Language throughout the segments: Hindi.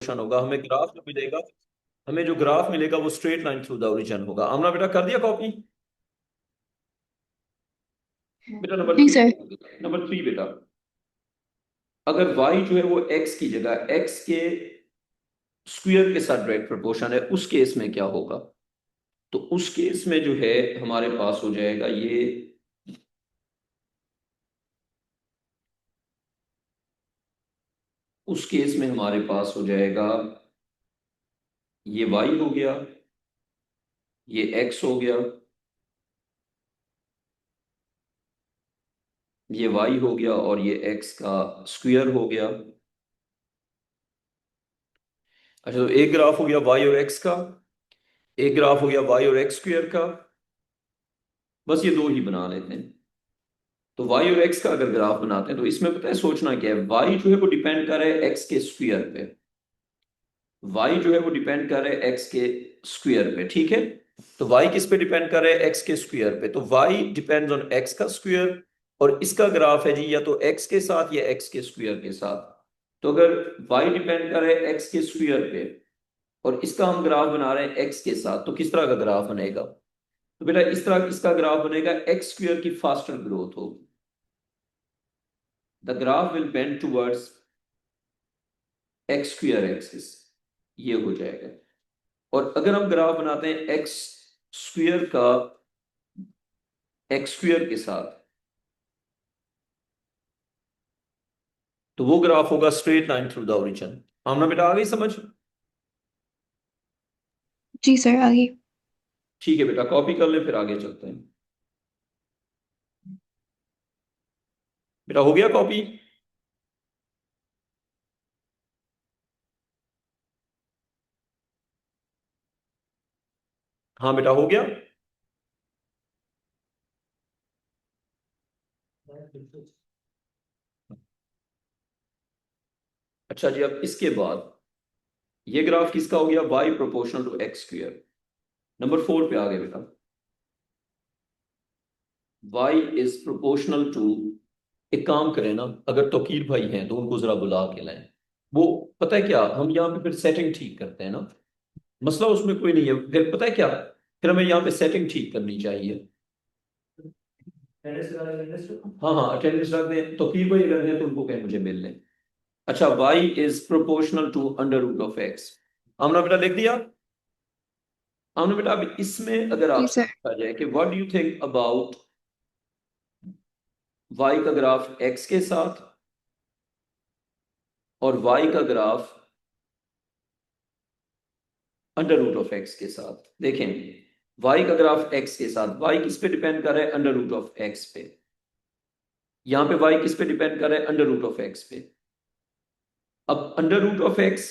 प्रोपोर्शन होगा, हमें ग्राफ जो मिलेगा, हमें जो ग्राफ मिलेगा वो straight line through the origin होगा। आमना बेटा कर दिया कॉपी? बेटा नंबर जी थ्री, सर। नंबर थ्री बेटा, अगर y जो है वो x की जगह x के स्क्वायर के साथ डायरेक्ट प्रोपोर्शन है, उस केस में क्या होगा? तो उस केस में जो है हमारे पास हो जाएगा ये, उस केस में हमारे पास हो जाएगा ये y हो गया, ये x हो गया, ये y हो गया, और ये x का स्क्वायर हो गया। अच्छा, तो एक ग्राफ हो गया y और x का, एक ग्राफ हो गया y और x स्क्वायर का, बस ये दो ही बना लेते हैं। तो y और x का अगर ग्राफ बनाते हैं तो इसमें पता है सोचना क्या है, y जो है वो डिपेंड कर रहा है x के स्क्वायर पे, y जो है वो डिपेंड कर रहा है x के स्क्वायर पे, ठीक है। तो y किस पे डिपेंड कर रहा है? x के स्क्वायर पे। तो y डिपेंड्स ऑन x का स्क्वायर, और इसका ग्राफ है जी या तो x के साथ या x के स्क्वायर के साथ। तो अगर y डिपेंड कर रहा है x के स्क्वायर पे और इसका हम ग्राफ बना रहे हैं x के साथ, तो किस तरह का ग्राफ बनेगा? तो बेटा इस तरह इसका ग्राफ बनेगा, एक्स स्क्वायर की फास्टर ग्रोथ होगी, the graph will bend towards x square axis, ये हो जाएगा। और अगर हम ग्राफ बनाते हैं एक्स स्क्वायर का एक्स स्क्वायर के साथ, तो वो ग्राफ होगा straight line through the origin. Amna बेटा आ गई समझ? जी सर, आगे। ठीक है बेटा, कॉपी कर ले फिर आगे चलते हैं। बेटा हो गया कॉपी? हाँ बेटा हो गया। अच्छा जी, अब इसके बाद ये ग्राफ किसका हो गया? y proportional to X square. Number four पे आ गए बेटा, y इज प्रोपोर्शनल टू, एक काम करें ना, अगर तौकीर भाई हैं तो उनको जरा बुला के लाएं। वो पता है क्या, हम यहाँ पे फिर सेटिंग ठीक करते हैं ना, मसला उसमें कोई नहीं है। फिर पता है क्या, फिर हमें यहाँ पे सेटिंग ठीक करनी चाहिए। हाँ हाँ, अटेंडेंस रख दें। तौकीर भाई अगर हैं तो उनको कहें मुझे मिल लें। अच्छा, y is proportional to under root of x. Amna बेटा लिख दिया? आमना बेटा अब इसमें अगर जी आपसे सर। पूछा जाए कि what do you think about y का ग्राफ x के साथ और y का graph under root of X के साथ, देखें y का ग्राफ x के साथ, y किस पे डिपेंड कर रहा है? अंडर रूट ऑफ x पे। यहां पे y किस पे डिपेंड कर रहा है? अंडर रूट ऑफ x पे। अब अंडर रूट ऑफ x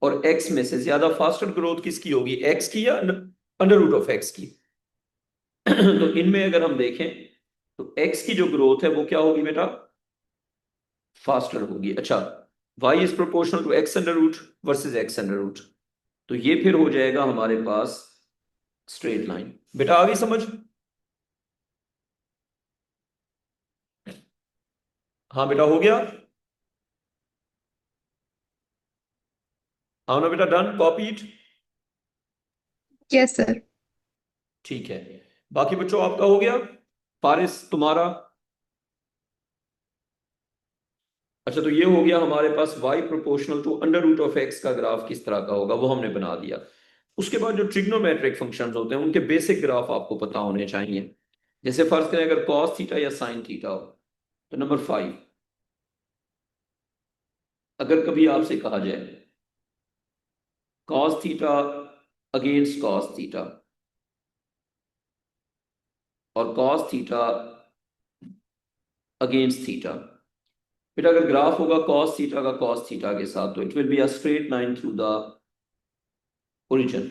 और x में से ज्यादा फास्टर ग्रोथ किसकी होगी, x की या अंडर रूट ऑफ x की? तो इनमें अगर हम देखें तो x की जो ग्रोथ है वो क्या होगी बेटा? फास्टर होगी। अच्छा, y is proportional to x under root versus x under root, तो ये फिर हो जाएगा हमारे पास स्ट्रेट लाइन। बेटा आ गई समझ? हाँ बेटा हो गया। हाँ ना बेटा, done, copy it. Yes sir. ठीक है, बाकी बच्चों आपका हो गया? फारिस तुम्हारा? अच्छा, तो ये हो गया हमारे पास y proportional to under root of x का ग्राफ किस तरह का होगा वो हमने बना दिया। उसके बाद जो ट्रिग्नोमेट्रिक फंक्शंस होते हैं उनके बेसिक ग्राफ आपको पता होने चाहिए। जैसे फर्ज करें अगर cos थीटा या sin थीटा हो, तो नंबर फाइव, अगर कभी आपसे कहा जाए cos theta against cos theta और cos थीटा अगेंस्ट थीटा, फिर अगर ग्राफ होगा cos थीटा का cos थीटा के साथ, तो it will be a straight line through the origin.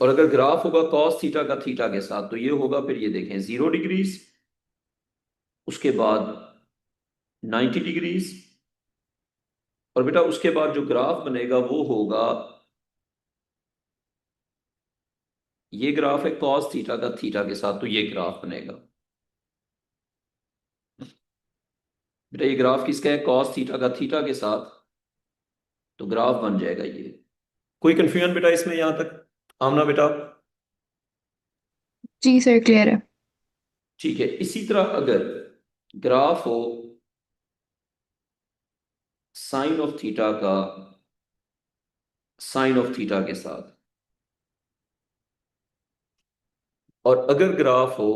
और अगर ग्राफ होगा cos थीटा का थीटा के साथ, तो ये होगा फिर ये देखें 0 डिग्रीज, उसके बाद 90 डिग्रीज, और बेटा उसके बाद जो ग्राफ बनेगा वो होगा, ये ग्राफ है cos थीटा का थीटा के साथ, तो ये ग्राफ बनेगा। बेटा ये ग्राफ किसका है? cos थीटा का थीटा के साथ, तो ग्राफ बन जाएगा ये। कोई कंफ्यूजन बेटा इसमें यहां तक? आमना बेटा? जी सर, क्लियर है। ठीक है। इसी तरह अगर ग्राफ हो साइन ऑफ थीटा का साइन ऑफ थीटा के साथ, और अगर ग्राफ हो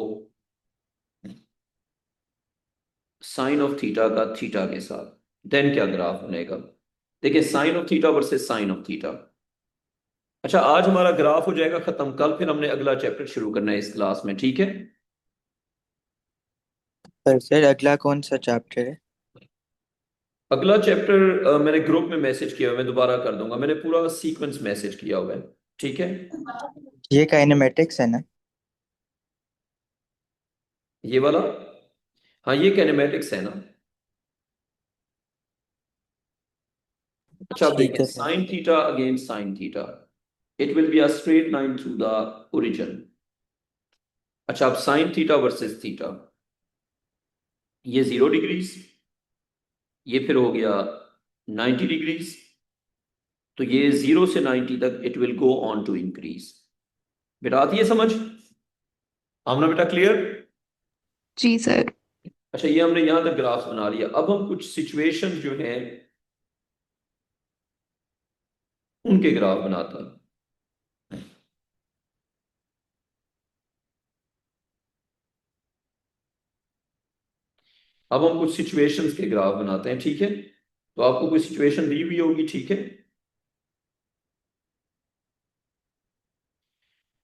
साइन ऑफ थीटा का थीटा के साथ, देन क्या ग्राफ बनेगा? देखिए, sine of theta versus sine of theta. अच्छा, आज हमारा ग्राफ हो जाएगा खत्म, कल फिर हमने अगला चैप्टर शुरू करना है इस क्लास में, ठीक है? पर सर अगला कौन सा चैप्टर है? अगला चैप्टर मैंने ग्रुप में मैसेज किया हुआ है, मैं दोबारा कर दूंगा, मैंने पूरा सीक्वेंस मैसेज किया हुआ है। ठीक है? ये काइनेमेटिक्स है ना? ये वाला? हाँ, ये कैनेमेटिक्स है ना। अच्छा, अब ठीक देखिए, है sir. Sine theta against sine theta, it will be a straight line through the origin. अच्छा, अब साइन थीटा वर्सेस थीटा, ये 0 डिग्रीज, ये फिर हो गया 90 डिग्रीज। तो ये 0 से 90 तक it will go on to increase. बेटा आती है समझ? आमना बेटा, क्लियर? जी सर। अच्छा, ये हमने यहां तक ग्राफ बना लिया। अब हम कुछ सिचुएशन जो हैं उनके ग्राफ बनाता है। अब हम कुछ सिचुएशंस के ग्राफ बनाते हैं, ठीक है? तो आपको कोई सिचुएशन दी हुई होगी, ठीक है?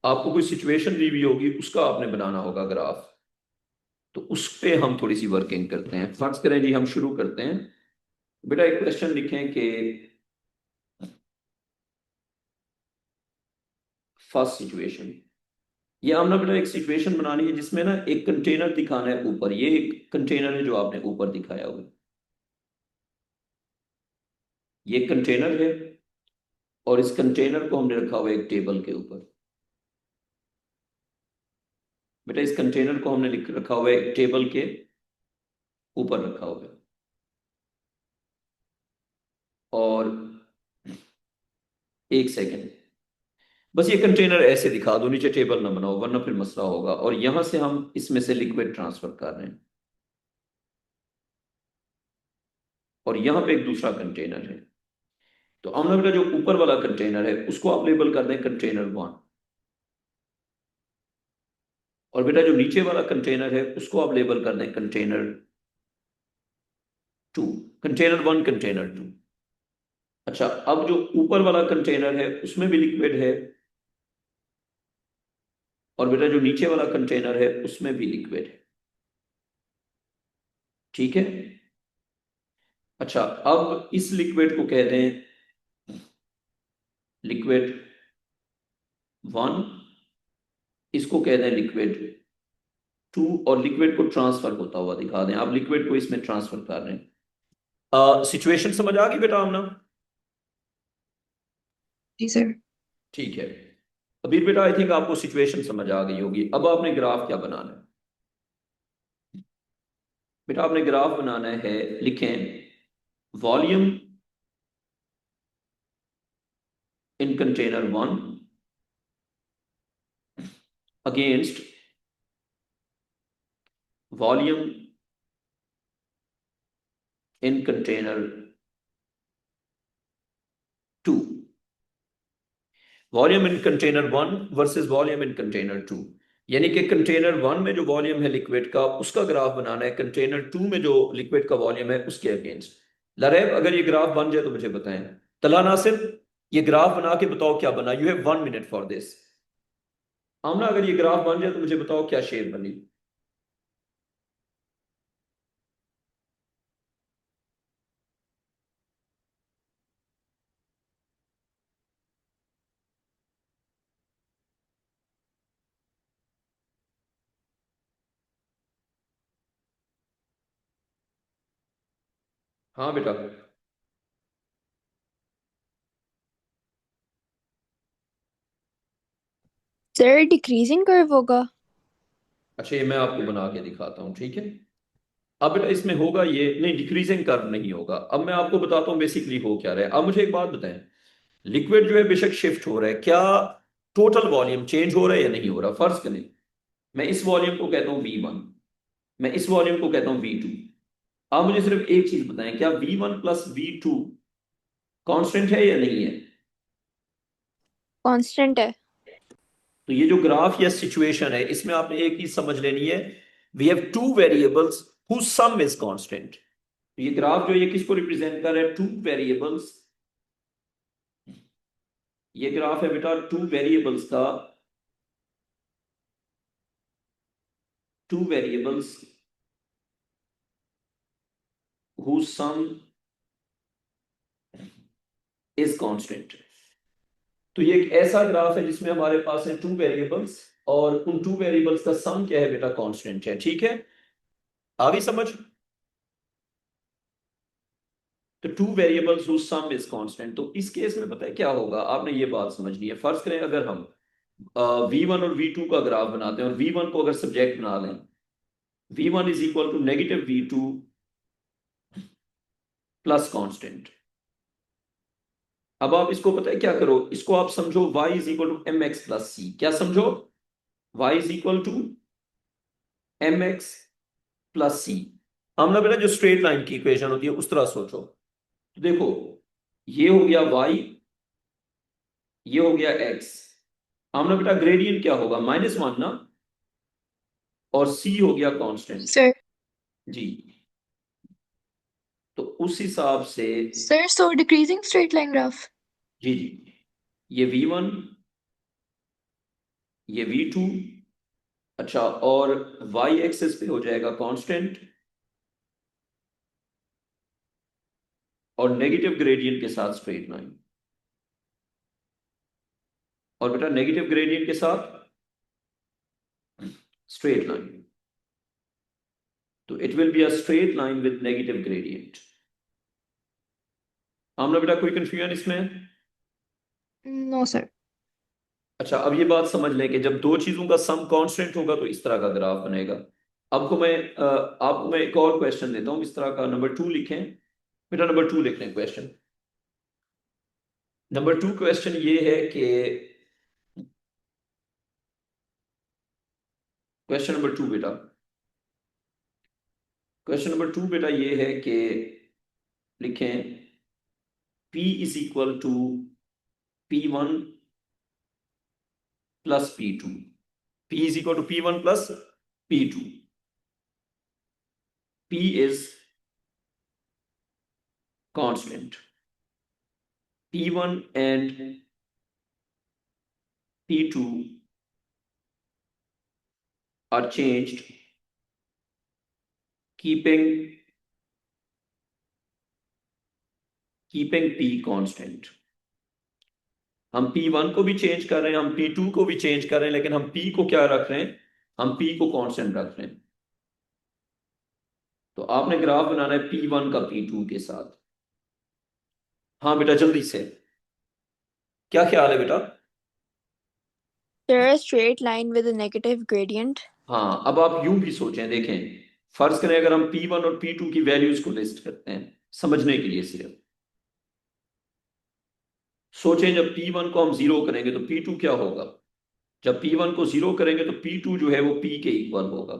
आपको कोई सिचुएशन दी हुई होगी, उसका आपने बनाना होगा ग्राफ। तो उस पे हम थोड़ी सी वर्किंग करते हैं। फर्ज करें जी, हम शुरू करते हैं। बेटा एक क्वेश्चन लिखें कि फर्स्ट सिचुएशन, ये हमने बेटा एक सिचुएशन बनानी है जिसमें ना एक कंटेनर दिखाना है ऊपर। ये एक कंटेनर है जो आपने ऊपर दिखाया हुआ है। ये कंटेनर है, और इस कंटेनर को हमने रखा हुआ है एक टेबल के ऊपर। बेटा इस कंटेनर को हमने लिख रखा हुआ है एक टेबल के ऊपर रखा हुआ है। और एक सेकेंड, बस ये कंटेनर ऐसे दिखा दो, नीचे टेबल ना बनाओ वरना फिर मसला होगा। और यहां से हम इसमें से लिक्विड ट्रांसफर कर रहे हैं, और यहां पे एक दूसरा कंटेनर है। तो हमने बेटा जो ऊपर वाला कंटेनर है उसको आप लेबल कर दें कंटेनर 1, और बेटा जो नीचे वाला कंटेनर है उसको आप लेबल कर दें कंटेनर 2। Container 1, container 2। अच्छा, अब जो ऊपर वाला कंटेनर है उसमें भी लिक्विड है, और बेटा जो नीचे वाला कंटेनर है उसमें भी लिक्विड है। ठीक है? अच्छा, अब इस लिक्विड को कह दें लिक्विड 1, इसको कह दें लिक्विड 2, और लिक्विड को ट्रांसफर होता हुआ दिखा दें। आप लिक्विड को इसमें ट्रांसफर कर रहे हैं। सिचुएशन समझ आ गई बेटा हमना? जी सर। ठीक है। अबीर बेटा, आई थिंक आपको सिचुएशन समझ आ गई होगी। अब आपने ग्राफ क्या बनाना है? बेटा आपने ग्राफ बनाना है, लिखें वॉल्यूम इन कंटेनर 1 अगेंस्ट वॉल्यूम इन कंटेनर 2। वॉल्यूम इन कंटेनर 1 वर्सेस वॉल्यूम इन कंटेनर 2, यानी कि कंटेनर 1 में जो वॉल्यूम है लिक्विड का उसका ग्राफ बनाना है, कंटेनर 2 में जो लिक्विड का वॉल्यूम है उसके अगेंस्ट। लरेब, अगर ये ग्राफ बन जाए तो मुझे बताएं। तला नासिर, ये ग्राफ बना के बताओ क्या बना। You have 1 minute for this. Amna, अगर ये ग्राफ बन जाए तो मुझे बताओ क्या शेप बनी। हाँ बेटा। सर डिक्रीजिंग कर्व होगा। अच्छा, ये मैं आपको बना के दिखाता हूँ, ठीक है? अब बेटा इसमें होगा ये, नहीं डिक्रीजिंग कर्व नहीं होगा। अब मैं आपको बताता हूँ बेसिकली हो क्या रहा है। अब मुझे एक बात बताएं, लिक्विड जो है बेशक शिफ्ट हो रहा है, क्या टोटल वॉल्यूम चेंज हो रहा है या नहीं हो रहा? फर्ज करें मैं इस वॉल्यूम को कहता हूँ V1, मैं इस वॉल्यूम को कहता हूँ V2। आप मुझे सिर्फ एक चीज बताएं, क्या V1 प्लस V2 कांस्टेंट है या नहीं है? कांस्टेंट है। तो ये जो ग्राफ या सिचुएशन है, इसमें आपने एक चीज समझ लेनी है, we have two variables whose sum is constant. ये ग्राफ जो ये किसको रिप्रेजेंट कर रहा है? Two variables. ये ग्राफ है बेटा टू वेरिएबल्स का, two variables whose sum is constant। तो ये एक ऐसा ग्राफ है जिसमें हमारे पास है टू वेरिएबल्स, और उन टू वेरिएबल्स का सम क्या है बेटा? कांस्टेंट है। ठीक है, आ गई समझ? तो two variables whose sum is constant, तो इस केस में पता है क्या होगा? आपने ये बात समझनी है। फर्ज करें अगर हम V1 और V2 का ग्राफ बनाते हैं और V1 को अगर सब्जेक्ट बना लें, V1 is equal to negative V2 plus constant. अब आप इसको पता है क्या करो, इसको आप समझो y is equal to m x plus c. क्या समझो? y is equal to m x plus c. हमने बेटा जो स्ट्रेट लाइन की इक्वेशन होती है उस तरह सोचो। तो देखो, ये हो गया y, ये हो गया x। हमने बेटा ग्रेडियंट क्या होगा? -1 ना, और c हो गया कांस्टेंट। सर जी, तो उस हिसाब से sir so decreasing straight line graph. जी जी, ये V1, ये V2, अच्छा, और y एक्सिस पे हो जाएगा कांस्टेंट और नेगेटिव ग्रेडियंट के साथ स्ट्रेट लाइन, और बेटा नेगेटिव ग्रेडियंट के साथ स्ट्रेट लाइन। तो it will be a straight line with negative gradient. हमने बेटा कोई कंफ्यूजन इसमें? No sir. अच्छा, अब ये बात समझ लें कि जब दो चीजों का सम कांस्टेंट होगा तो इस तरह का ग्राफ बनेगा। आपको मैं एक और क्वेश्चन देता हूं इस तरह का। नंबर 2 लिखें बेटा, नंबर 2 लिख लें क्वेश्चन। नंबर 2 क्वेश्चन ये है कि, क्वेश्चन नंबर 2 बेटा, क्वेश्चन नंबर 2 बेटा ये है कि लिखें P is equal to P1 plus P2। P is equal to P1 plus P2। P is constant, P1 and P2 are changed keeping P constant। हम P1 को भी चेंज कर रहे हैं, हम P2 को भी चेंज कर रहे हैं, लेकिन हम P को क्या रख रहे हैं? हम P को कांस्टेंट रख रहे हैं। तो आपने ग्राफ बनाना है P1 का P2 के साथ। हाँ बेटा जल्दी से, क्या ख्याल है बेटा? Sir straight line with negative gradient. हाँ, अब आप यूं भी सोचें, देखें, फर्ज करें अगर हम P1 और P2 की वैल्यूज को लिस्ट करते हैं समझने के लिए सिर्फ सोचें, जब P1 को हम जीरो करेंगे तो P2 क्या होगा? जब P1 को जीरो करेंगे तो P2 जो है वो P के इक्वल होगा।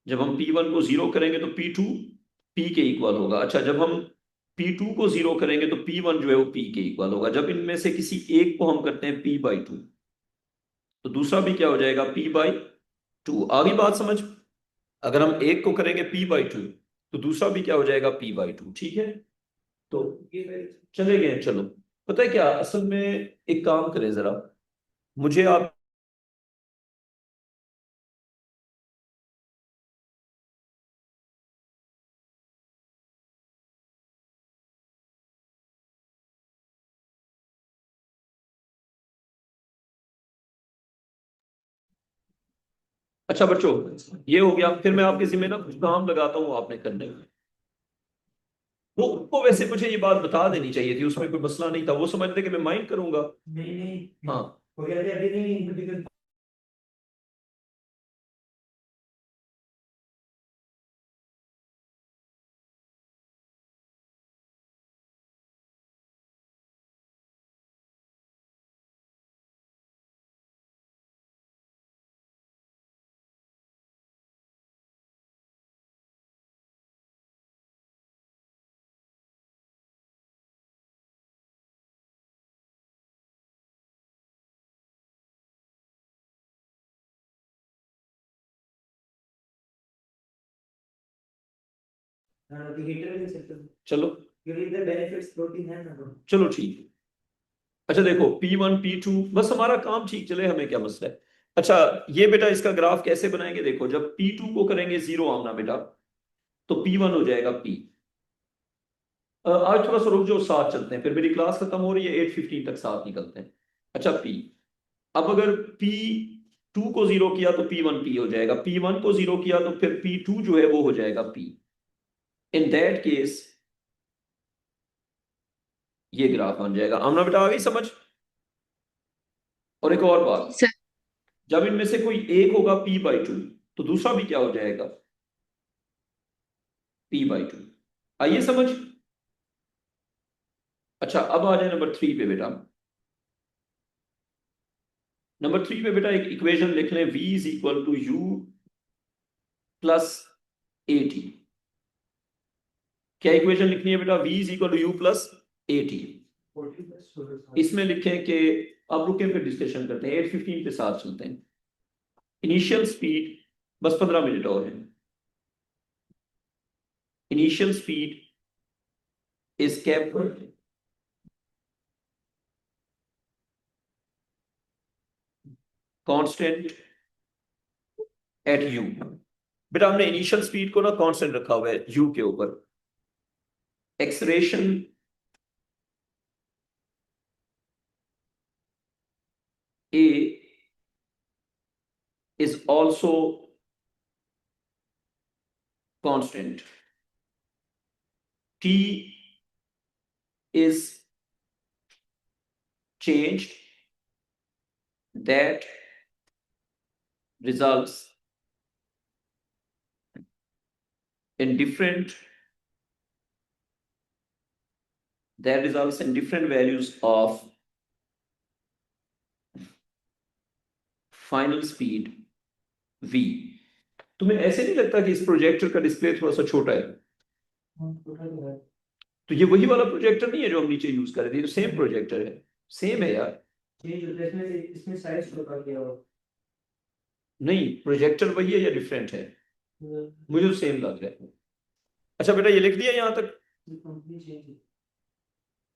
जब हम P1 को जीरो करेंगे तो P2 P के इक्वल होगा। अच्छा, जब हम P2 को जीरो करेंगे तो P1 जो है वो P के इक्वल होगा। जब इनमें से किसी एक को हम करते हैं P/2 तो दूसरा भी क्या हो जाएगा? P/2। आगे बात समझ? अगर हम एक को करेंगे P/2 तो दूसरा भी क्या हो जाएगा? P/2। ठीक है, तो ये चले गए। चलो, पता है क्या, असल में एक काम करें जरा, मुझे आप अच्छा बच्चों, ये हो गया। फिर मैं आपके जिम्मे ना कुछ काम लगाता हूँ आपने करने में। वो उनको वैसे मुझे ये बात बता देनी चाहिए थी, उसमें कोई मसला नहीं था, वो समझते कि मैं माइंड करूंगा। नहीं नहीं, हाँ चलो चलो ठीक है। अच्छा देखो P1 P2, बस हमारा काम ठीक चले, हमें क्या मसला है। अच्छा ये बेटा इसका ग्राफ कैसे बनाएंगे, देखो जब P2 को करेंगे जीरो आना बेटा, तो P1 हो जाएगा P। आज थोड़ा सा रुक जाओ, साथ चलते हैं, फिर मेरी क्लास खत्म हो रही है 8:15 तक, साथ निकलते हैं। अच्छा P, अब अगर P2 को जीरो किया तो P1 P हो जाएगा, P1 को जीरो किया तो फिर P2 जो है वो हो जाएगा P। इन दैट केस ये ग्राफ बन जाएगा। आमना बेटा आ गई समझ। और एक और बात, Sir. जब इनमें से कोई एक होगा P/2 तो दूसरा भी क्या हो जाएगा, P/2। आइए समझ। अच्छा अब आ जाए नंबर 3 पे बेटा। नंबर 3 पे बेटा एक इक्वेशन लिख लें, V is equal to U plus A T. क्या इक्वेशन लिखनी है बेटा, V is equal to U plus A T. इसमें लिखें कि, अब रुके फिर डिस्कशन करते हैं, 8:15 पे साथ चलते हैं। इनिशियल स्पीड, बस 15 मिनट और है। Initial speed is kept constant eight you. बेटा हमने इनिशियल स्पीड को ना कांस्टेंट रखा हुआ है यू के ऊपर। Acceleration A is also constant. T is changed that results in different values of final speed v। तुम्हें ऐसे नहीं लगता कि इस प्रोजेक्टर का डिस्प्ले थोड़ा सा छोटा है? तो ये वही वाला प्रोजेक्टर नहीं है जो हम नीचे यूज कर रहे थे, तो सेम प्रोजेक्टर है, सेम है यार। इसमें साइज छोटा किया हुआ। नहीं प्रोजेक्टर वही है या डिफरेंट है? मुझे तो सेम लग रहा है। अच्छा बेटा ये लिख दिया यहां तक,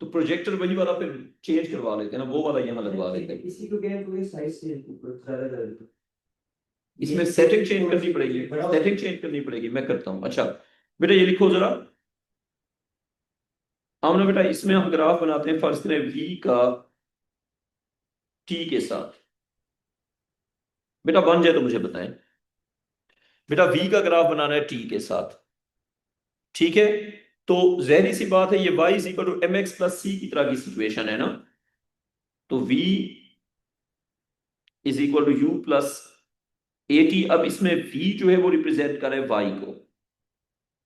तो प्रोजेक्टर वही वाला फिर चेंज करवा लेते हैं ना, वो वाला यहाँ लगवा लेते हैं। इसी को क्या है, पूरी साइज चेंज ज्यादा कर दो। इसमें सेटिंग चेंज करनी पड़ेगी, सेटिंग चेंज करनी पड़ेगी, मैं करता हूँ। अच्छा बेटा ये लिखो जरा। आओ ना बेटा, इसमें हम ग्राफ बनाते हैं, फर्स्ट करें v का t के साथ। बेटा बन जाए तो मुझे बताएं। बेटा v का ग्राफ बनाना है t के साथ, ठीक है। तो जहरी सी बात है, ये y is equal to mx plus c की तरह की सिचुएशन है ना। तो v is equal to U plus A T. अब इसमें v जो है वो रिप्रेजेंट कर रहा है y को,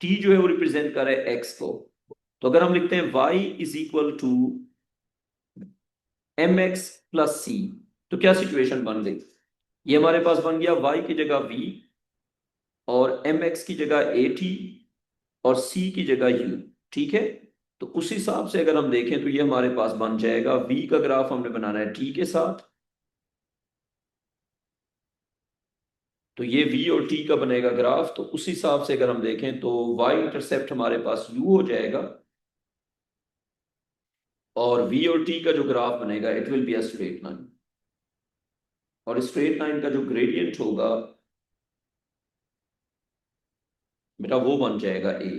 t जो है वो रिप्रेजेंट कर रहा है x को। तो अगर हम लिखते हैं y is equal to mx plus c, तो क्या सिचुएशन बन गई, ये हमारे पास बन गया y की जगह v और mx की जगह at और c की जगह u, ठीक है। तो उस हिसाब से अगर हम देखें तो ये हमारे पास बन जाएगा, v का ग्राफ हमने बनाना है t के साथ, तो ये v और t का बनेगा ग्राफ। तो उस हिसाब से अगर हम देखें तो y इंटरसेप्ट हमारे पास u हो जाएगा, और v और t का जो ग्राफ बनेगा it will be a straight line, और स्ट्रेट लाइन का जो ग्रेडियंट होगा बेटा वो बन जाएगा a।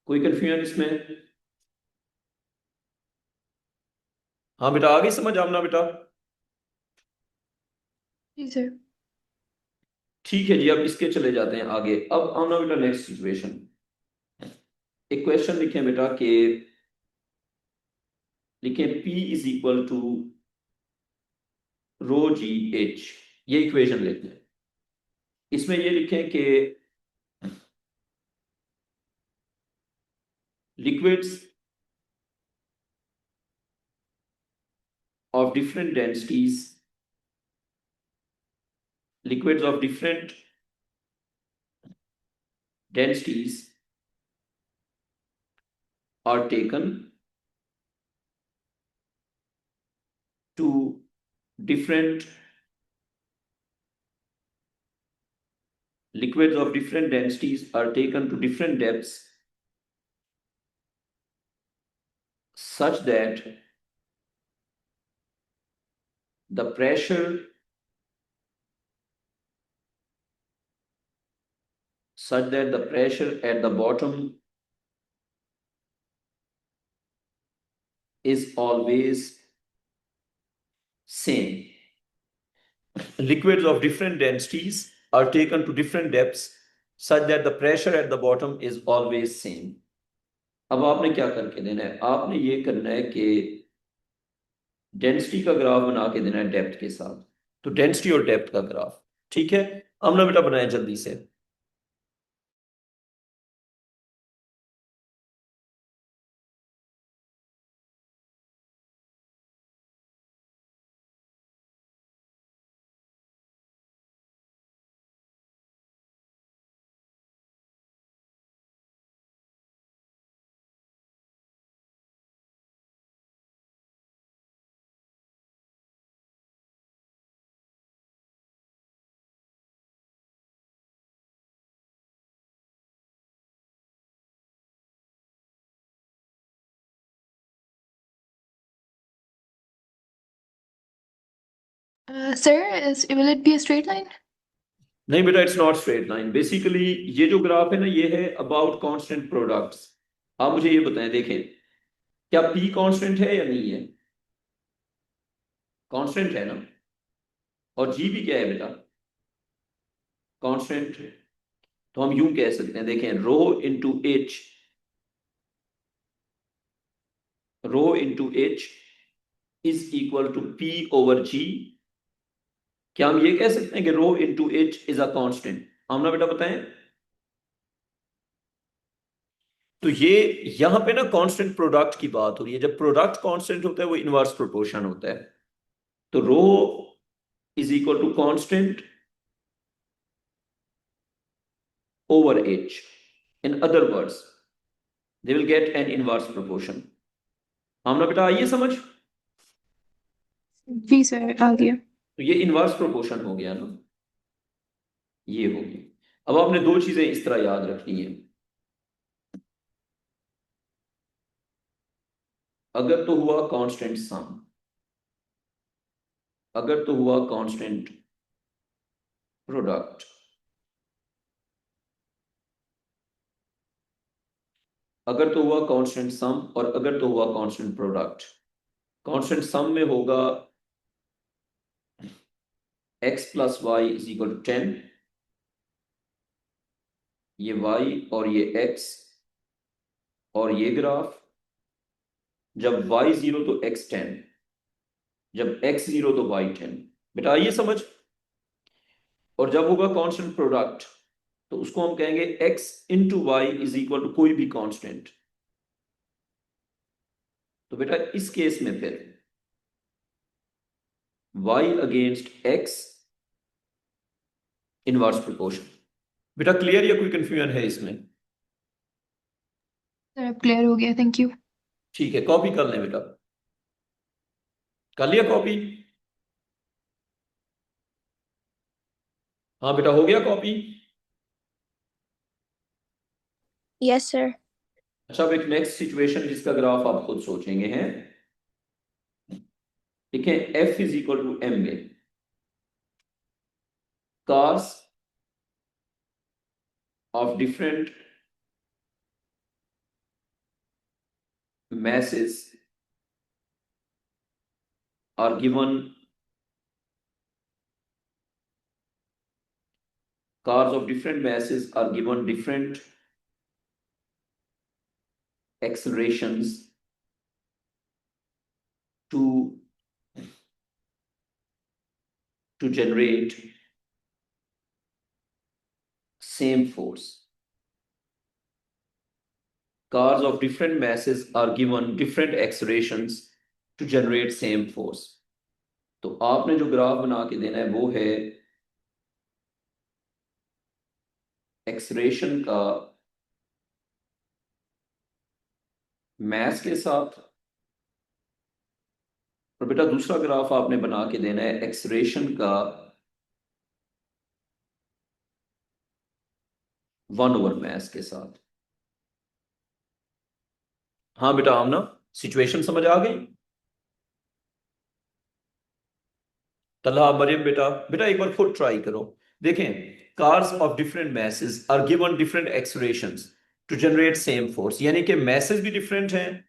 कोई कंफ्यूजन इसमें? हाँ बेटा आ गई समझ आमना बेटा? Yes, sir. ठीक है जी, अब इसके चले जाते हैं आगे। अब आमना बेटा नेक्स्ट सिचुएशन, एक क्वेश्चन लिखें बेटा कि, लिखें P is equal to rho G H, ये इक्वेशन लिखते हैं। इसमें ये लिखें कि liquids of different densities, liquids of different densities are taken to different liquids of different densities are taken to different depths such that the pressure at the bottom is always same. Liquids of different densities are taken to different depths such that the pressure at the bottom is always same. अब आपने क्या करके देना है, आपने ये करना है कि डेंसिटी का ग्राफ बना के देना है डेप्थ के साथ। तो डेंसिटी और डेप्थ का ग्राफ, ठीक है। हमने बेटा बनाया जल्दी से। Sir, will it be a straight line? नहीं बेटा, it's not straight line. Basically ये जो ग्राफ है ना, ये है अबाउट कांस्टेंट प्रोडक्ट्स। आप मुझे ये बताएं, देखें क्या पी कांस्टेंट है या नहीं है? कांस्टेंट है ना। और जी भी क्या है बेटा? कांस्टेंट। तो हम यूं कह सकते हैं, देखें rho into h is equal to p over g. क्या हम ये कह सकते हैं कि rho into h is a constant? हम ना बेटा बताएं। तो ये यहां पे ना कांस्टेंट प्रोडक्ट की बात हो रही है। जब प्रोडक्ट कांस्टेंट होता है वो इनवर्स प्रोपोर्शन होता है। तो rho is equal to constant over h. In other words, they will get an inverse proportion. हमने बेटा आइए समझ। जी सर, आ गया। तो ये इनवर्स प्रोपोर्शन हो गया ना, ये हो गया। अब आपने दो चीजें इस तरह याद रखनी है। अगर तो हुआ कांस्टेंट सम, अगर तो हुआ कांस्टेंट प्रोडक्ट, अगर तो हुआ कांस्टेंट सम और अगर तो हुआ कांस्टेंट प्रोडक्ट। कांस्टेंट सम में होगा x plus Y is equal to 10, ये y और ये x और ये ग्राफ। जब y 0 तो x 10, जब x 0 तो y 10। बेटा आइए समझ। और जब होगा कांस्टेंट प्रोडक्ट तो उसको हम कहेंगे x into Y is equal to कोई भी कांस्टेंट। तो बेटा इस केस में फिर y against x inverse proportion. बेटा क्लियर या कोई कंफ्यूजन है इसमें? सर अब क्लियर हो गया, थैंक यू। ठीक है, कॉपी कर लें बेटा। कर लिया कॉपी? हाँ बेटा, हो गया कॉपी? Yes sir. अच्छा, अब एक नेक्स्ट सिचुएशन जिसका ग्राफ आप खुद सोचेंगे हैं। ठीक है, F is equal to m में cars of different masses are given, cars of different masses are given different accelerations to generate same force. Cars of different masses are given different accelerations to generate same force. तो आपने जो ग्राफ बना के देना है वो है एक्सलेरेशन का मास के साथ। और बेटा दूसरा ग्राफ आपने बना के देना है एक्सलेरेशन का 1/mass के साथ। हाँ बेटा आमना, सिचुएशन समझ आ गई? तल्हा, मरियम, बेटा बेटा एक बार खुद ट्राई करो। देखें, cars of different masses are given different accelerations to generate same force, यानी कि मैसेस भी डिफरेंट हैं,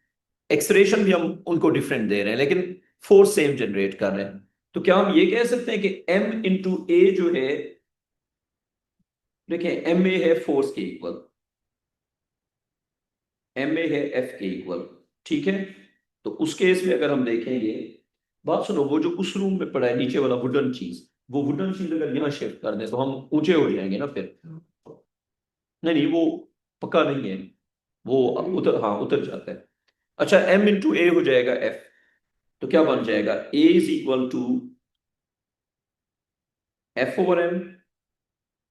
एक्सलेरेशन भी हम उनको डिफरेंट दे रहे हैं, लेकिन फोर्स सेम जनरेट कर रहे हैं। तो क्या हम ये कह सकते हैं कि m इंटू ए जो है, देखें एम ए है फोर्स के इक्वल, एम ए है एफ के इक्वल, ठीक है? तो उस केस में अगर हम देखेंगे, बात सुनो, वो जो उस रूम में पड़ा है नीचे वाला वुडन चीज, वो वुडन चीज अगर यहाँ शिफ्ट कर दे तो हम ऊंचे हो जाएंगे ना फिर। नहीं नहीं, वो पक्का नहीं है, वो उतर, हाँ उतर जाता है। अच्छा, m इंटू ए हो जाएगा f, तो क्या बन जाएगा, a is equal to F over M.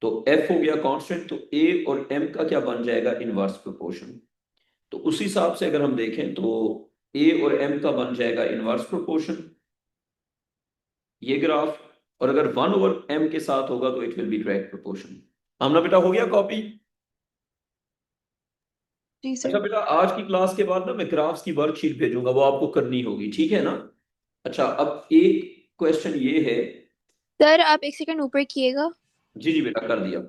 तो f हो गया कांस्टेंट, तो a और m का क्या बन जाएगा, इनवर्स प्रोपोर्शन। तो उस हिसाब से अगर हम देखें तो a और m का बन जाएगा इनवर्स प्रोपोर्शन, ये ग्राफ। और अगर 1/m के साथ होगा तो it will be direct proportion. Amna बेटा हो गया कॉपी? जी अच्छा सर। बेटा, आज की क्लास के बाद ना मैं ग्राफ्स की वर्कशीट भेजूंगा, वो आपको करनी होगी, ठीक है ना? अच्छा, अब एक क्वेश्चन ये है। सर आप एक सेकंड ऊपर किएगा। जी जी बेटा, कर दिया।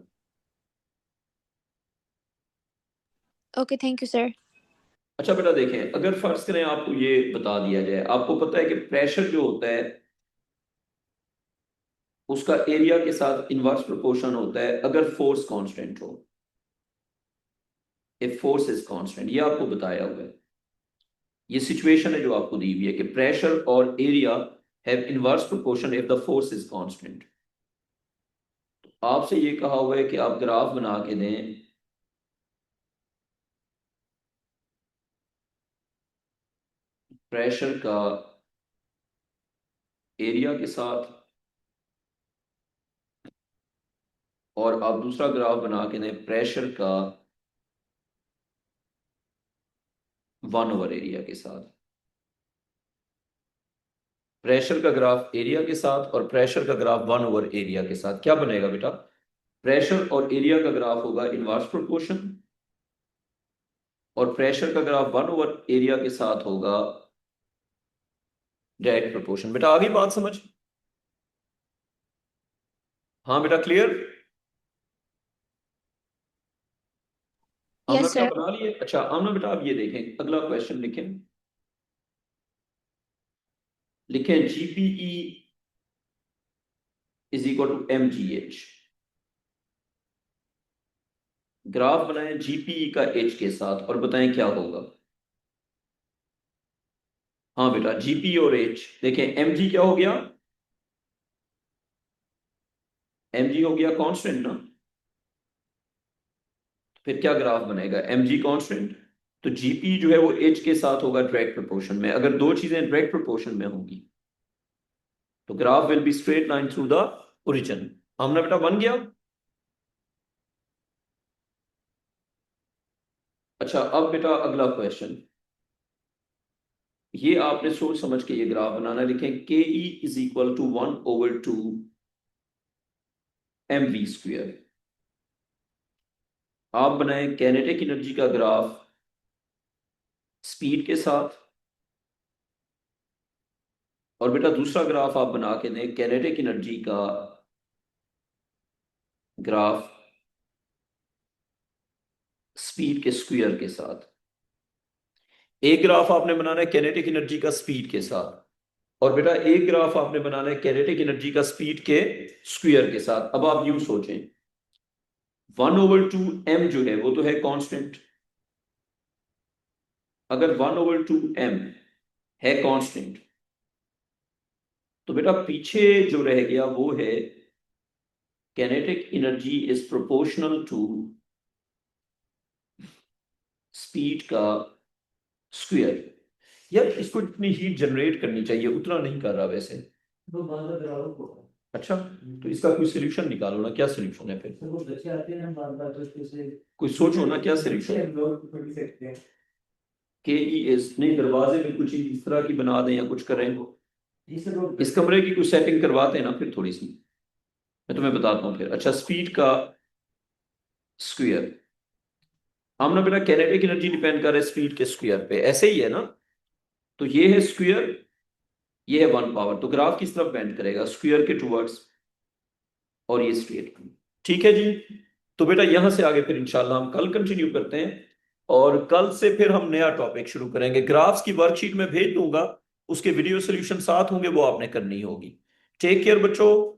Okay thank you sir. अच्छा बेटा देखें, अगर फर्ज करें आपको ये बता दिया जाए, आपको पता है कि प्रेशर जो होता है उसका एरिया के साथ इनवर्स प्रोपोर्शन होता है अगर फोर्स कांस्टेंट हो, इफ फोर्स इज कांस्टेंट, ये आपको बताया हुआ है। ये सिचुएशन है जो आपको दी हुई है कि प्रेशर और area have inverse proportion if the force is constant. आपसे ये कहा हुआ है कि आप ग्राफ बना के दें प्रेशर का एरिया के साथ, और आप दूसरा ग्राफ बना के दें प्रेशर का 1/एरिया के साथ। प्रेशर का ग्राफ एरिया के साथ और प्रेशर का ग्राफ 1/एरिया के साथ, क्या बनेगा बेटा? प्रेशर और एरिया का ग्राफ होगा इनवर्स प्रोपोर्शन, और प्रेशर का ग्राफ 1/एरिया के साथ होगा डायरेक्ट प्रोपोर्शन। बेटा आ गई बात समझ? हाँ बेटा, क्लियर? आमना यस बेटा सर। बना लिए? अच्छा आमना बेटा, आप ये देखें, अगला क्वेश्चन लिखें। लिखें GPE is equal to M G H. Graph बनाएं जीपीई का एच के साथ और बताएं क्या होगा। हाँ बेटा, जीपी और एच देखें, एम जी क्या हो गया, एम जी हो गया कांस्टेंट ना, फिर क्या ग्राफ बनेगा, एम जी कांस्टेंट, तो जीपी जो है वो एच के साथ होगा डायरेक्ट प्रोपोर्शन में। अगर दो चीजें डायरेक्ट प्रोपोर्शन में होंगी तो graph will be straight line through the origin. हमने बेटा बन गया। अच्छा अब बेटा अगला क्वेश्चन, ये आपने सोच समझ के ये ग्राफ बनाना। लिखें K E is equal to 1/2 M V square. आप बनाएं कैनेटिक एनर्जी का ग्राफ स्पीड के साथ, और बेटा दूसरा ग्राफ आप बना के दें कैनेटिक एनर्जी का ग्राफ स्पीड के स्क्वायर के साथ। एक ग्राफ आपने बनाना है कैनेटिक एनर्जी का स्पीड के साथ, और बेटा एक ग्राफ आपने बनाना है कैनेटिक एनर्जी का स्पीड के स्क्वायर के साथ। अब आप यूं सोचें, 1/2 एम जो है वो तो है कांस्टेंट। अगर 1/2 एम है कांस्टेंट तो बेटा पीछे जो रह गया वो है kinetic energy is proportional to speed का स्क्वायर। यार इसको जितनी हीट जनरेट करनी चाहिए उतना नहीं कर रहा वैसे। तो बार-बार ग्राहक को अच्छा, तो इसका कोई सोल्यूशन निकालो ना, क्या सोल्यूशन है फिर? वो बच्चे आते हैं बार-बार, तो इससे कोई सोचो ना क्या सोल्यूशन है। हम लोग पढ़ सकते हैं। के ई एस नहीं, दरवाजे में कुछ इस तरह की बना दें या कुछ करें, इससे लोग इस कमरे की कुछ सेटिंग करवाते हैं ना फिर थोड़ी सी, मैं तुम्हें बताता हूँ फिर। अच्छा, स्पीड का स्क्वायर। हमने बेटा काइनेटिक एनर्जी डिपेंड कर रहा है स्पीड के स्क्वायर पे, ऐसे ही है ना। तो ये है स्क्वायर, ये है 1 पावर, तो ग्राफ किस तरफ बेंड करेगा, स्क्वायर के टूवर्ड्स, और ये स्ट्रेट। ठीक है जी। तो बेटा यहां से आगे फिर इंशाल्लाह हम कल कंटिन्यू करते हैं, और कल से फिर हम नया टॉपिक शुरू करेंगे। ग्राफ्स की वर्कशीट में भेज दूंगा, उसके वीडियो सोल्यूशन साथ होंगे, वो आपने करनी होगी। टेक केयर बच्चों।